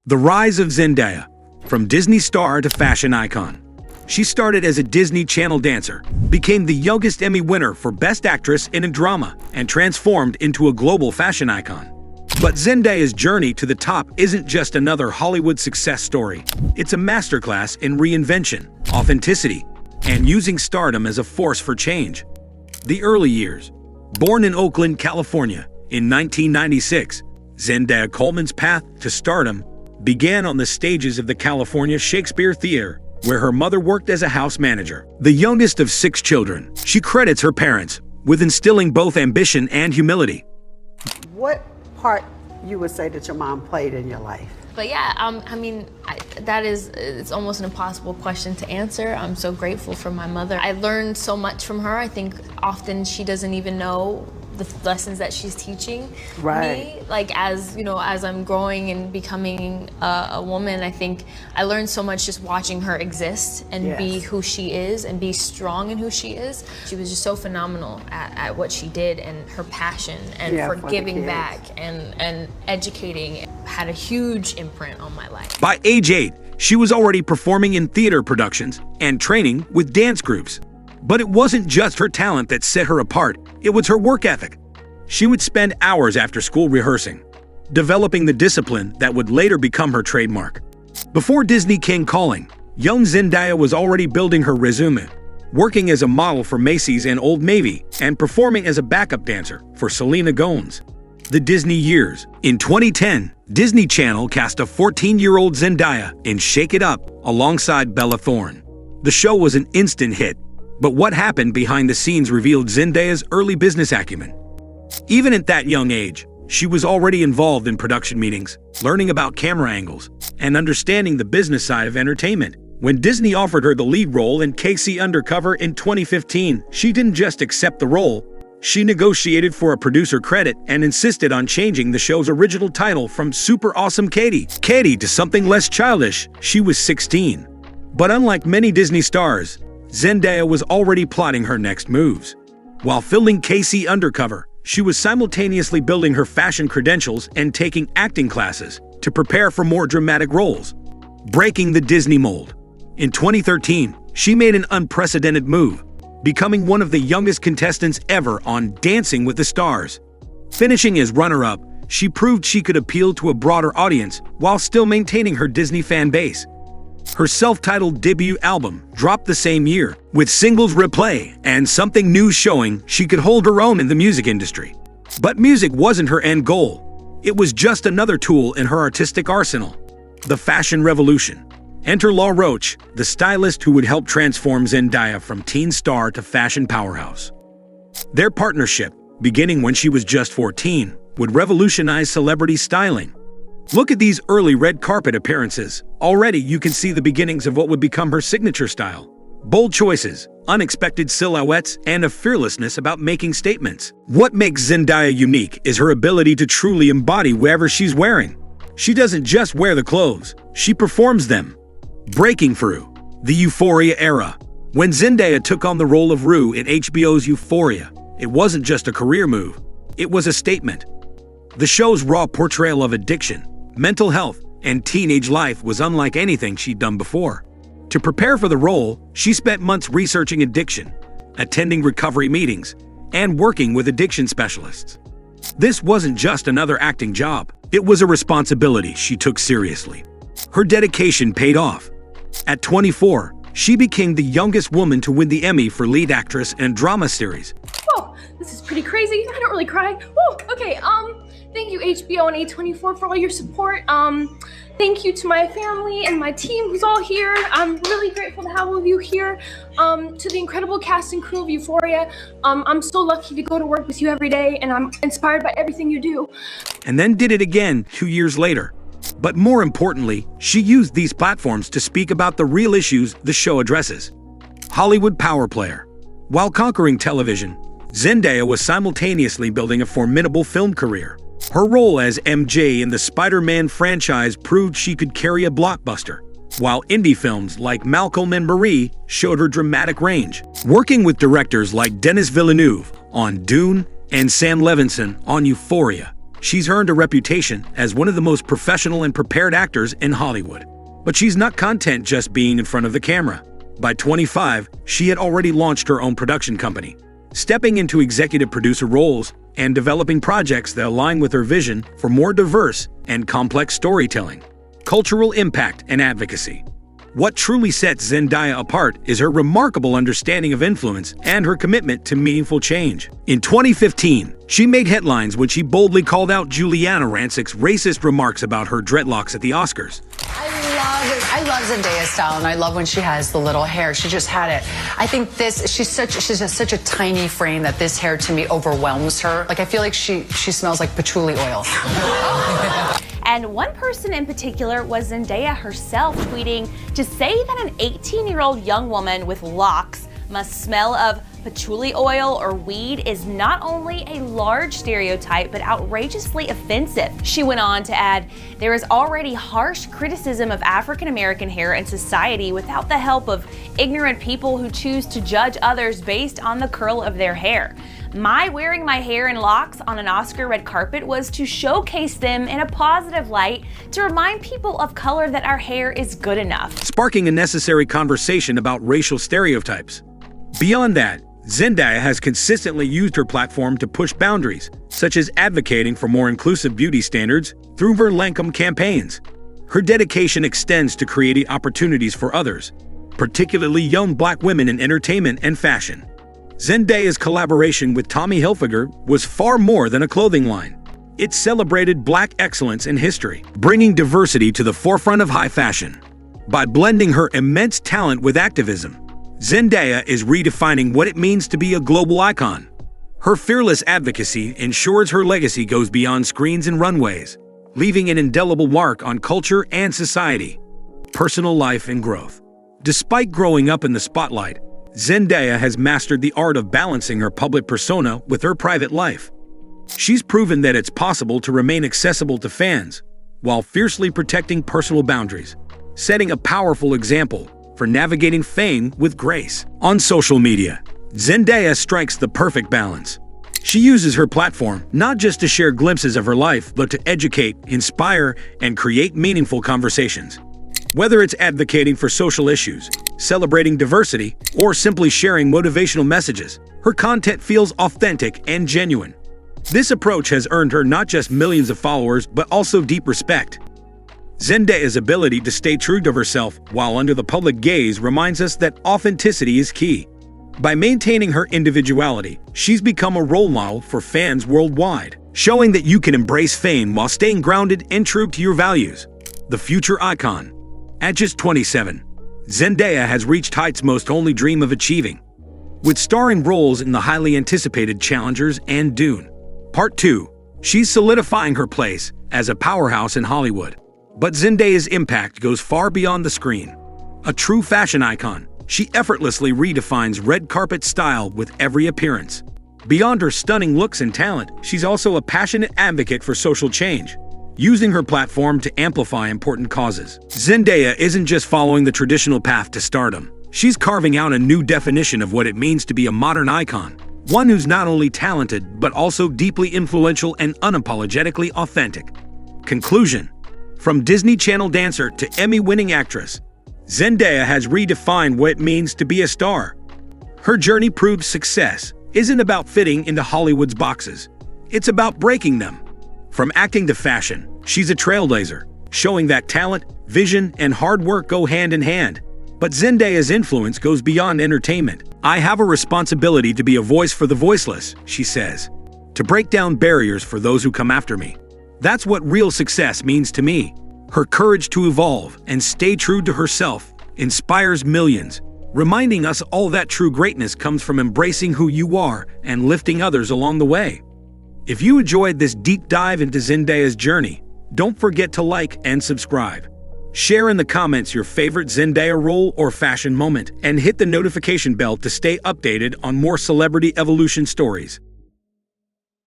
The rise of Zendaya, from Disney star to fashion icon. She started as a Disney Channel dancer, became the youngest Emmy winner for Best Actress in a Drama, and transformed into a global fashion icon. But Zendaya's journey to the top isn't just another Hollywood success story. It's a masterclass in reinvention, authenticity, and using stardom as a force for change. The early years. Born in Oakland, California, in 1996, Zendaya Coleman's path to stardom began on the stages of the California Shakespeare Theater, where her mother worked as a house manager. The youngest of 6 children, she credits her parents with instilling both ambition and humility. What part you would say that your mom played in your life? But yeah, it's almost an impossible question to answer. I'm so grateful for my mother. I learned so much from her. I think often she doesn't even know the lessons that she's teaching me. Like as I'm growing and becoming a woman, I think I learned so much just watching her exist and be who she is and be strong in who she is. She was just so phenomenal at what she did, and her passion and for giving back and educating had a huge imprint on my life. By age 8, she was already performing in theater productions and training with dance groups. But it wasn't just her talent that set her apart, it was her work ethic. She would spend hours after school rehearsing, developing the discipline that would later become her trademark. Before Disney came calling, young Zendaya was already building her resume, working as a model for Macy's and Old Navy, and performing as a backup dancer for Selena Gomez. The Disney years. In 2010, Disney Channel cast a 14-year-old Zendaya in Shake It Up alongside Bella Thorne. The show was an instant hit. But what happened behind the scenes revealed Zendaya's early business acumen. Even at that young age, she was already involved in production meetings, learning about camera angles, and understanding the business side of entertainment. When Disney offered her the lead role in KC Undercover in 2015, she didn't just accept the role. She negotiated for a producer credit and insisted on changing the show's original title from Super Awesome Katie to something less childish. She was 16. But unlike many Disney stars, Zendaya was already plotting her next moves. While filming KC Undercover, she was simultaneously building her fashion credentials and taking acting classes to prepare for more dramatic roles, breaking the Disney mold. In 2013, she made an unprecedented move, becoming one of the youngest contestants ever on Dancing with the Stars. Finishing as runner-up, she proved she could appeal to a broader audience while still maintaining her Disney fan base. Her self-titled debut album dropped the same year, with singles Replay and Something New showing she could hold her own in the music industry. But music wasn't her end goal. It was just another tool in her artistic arsenal. The fashion revolution. Enter Law Roach, the stylist who would help transform Zendaya from teen star to fashion powerhouse. Their partnership, beginning when she was just 14, would revolutionize celebrity styling. Look at these early red carpet appearances. Already you can see the beginnings of what would become her signature style. Bold choices, unexpected silhouettes, and a fearlessness about making statements. What makes Zendaya unique is her ability to truly embody whatever she's wearing. She doesn't just wear the clothes, she performs them. Breaking through. The Euphoria era. When Zendaya took on the role of Rue in HBO's Euphoria, it wasn't just a career move, it was a statement. The show's raw portrayal of addiction, mental health, and teenage life was unlike anything she'd done before. To prepare for the role, she spent months researching addiction, attending recovery meetings, and working with addiction specialists. This wasn't just another acting job, it was a responsibility she took seriously. Her dedication paid off. At 24, she became the youngest woman to win the Emmy for lead actress in a drama series. Whoa, this is pretty crazy. I don't really cry. Whoa, okay, thank you HBO and A24 for all your support. Thank you to my family and my team who's all here. I'm really grateful to have all of you here. To the incredible cast and crew of Euphoria, I'm so lucky to go to work with you every day, and I'm inspired by everything you do. And then did it again 2 years later. But more importantly, she used these platforms to speak about the real issues the show addresses. Hollywood power player. While conquering television, Zendaya was simultaneously building a formidable film career. Her role as MJ in the Spider-Man franchise proved she could carry a blockbuster, while indie films like Malcolm and Marie showed her dramatic range. Working with directors like Denis Villeneuve on Dune and Sam Levinson on Euphoria, She's earned a reputation as one of the most professional and prepared actors in Hollywood. But she's not content just being in front of the camera. By 25, she had already launched her own production company, stepping into executive producer roles and developing projects that align with her vision for more diverse and complex storytelling, cultural impact, and advocacy. What truly sets Zendaya apart is her remarkable understanding of influence and her commitment to meaningful change. In 2015, she made headlines when she boldly called out Juliana Rancic's racist remarks about her dreadlocks at the Oscars. I love Zendaya's style, and I love when she has the little hair. She just had it. I think she's just such a tiny frame that this hair to me overwhelms her. Like, I feel like she smells like patchouli oil. And one person in particular was Zendaya herself, tweeting, "To say that an 18-year-old young woman with locks must smell of patchouli oil or weed is not only a large stereotype, but outrageously offensive." She went on to add, "There is already harsh criticism of African American hair in society without the help of ignorant people who choose to judge others based on the curl of their hair. My wearing my hair in locks on an Oscar red carpet was to showcase them in a positive light, to remind people of color that our hair is good enough." Sparking a necessary conversation about racial stereotypes. Beyond that, Zendaya has consistently used her platform to push boundaries, such as advocating for more inclusive beauty standards through her Lancome campaigns. Her dedication extends to creating opportunities for others, particularly young Black women in entertainment and fashion. Zendaya's collaboration with Tommy Hilfiger was far more than a clothing line. It celebrated Black excellence in history, bringing diversity to the forefront of high fashion. By blending her immense talent with activism, Zendaya is redefining what it means to be a global icon. Her fearless advocacy ensures her legacy goes beyond screens and runways, leaving an indelible mark on culture and society, personal life, and growth. Despite growing up in the spotlight, Zendaya has mastered the art of balancing her public persona with her private life. She's proven that it's possible to remain accessible to fans while fiercely protecting personal boundaries, setting a powerful example for navigating fame with grace. On social media, Zendaya strikes the perfect balance. She uses her platform not just to share glimpses of her life, but to educate, inspire, and create meaningful conversations. Whether it's advocating for social issues, celebrating diversity, or simply sharing motivational messages, her content feels authentic and genuine. This approach has earned her not just millions of followers, but also deep respect. Zendaya's ability to stay true to herself while under the public gaze reminds us that authenticity is key. By maintaining her individuality, she's become a role model for fans worldwide, showing that you can embrace fame while staying grounded and true to your values. The future icon. At just 27, Zendaya has reached heights most only dream of achieving. With starring roles in the highly anticipated Challengers and Dune. Part 2, she's solidifying her place as a powerhouse in Hollywood. But Zendaya's impact goes far beyond the screen. A true fashion icon, she effortlessly redefines red carpet style with every appearance. Beyond her stunning looks and talent, she's also a passionate advocate for social change, using her platform to amplify important causes. Zendaya isn't just following the traditional path to stardom. She's carving out a new definition of what it means to be a modern icon, one who's not only talented, but also deeply influential and unapologetically authentic. Conclusion. From Disney Channel dancer to Emmy-winning actress, Zendaya has redefined what it means to be a star. Her journey proves success isn't about fitting into Hollywood's boxes. It's about breaking them. From acting to fashion, she's a trailblazer, showing that talent, vision, and hard work go hand in hand. But Zendaya's influence goes beyond entertainment. "I have a responsibility to be a voice for the voiceless," she says, "to break down barriers for those who come after me. That's what real success means to me." Her courage to evolve and stay true to herself inspires millions, reminding us all that true greatness comes from embracing who you are and lifting others along the way. If you enjoyed this deep dive into Zendaya's journey, don't forget to like and subscribe. Share in the comments your favorite Zendaya role or fashion moment, and hit the notification bell to stay updated on more celebrity evolution stories.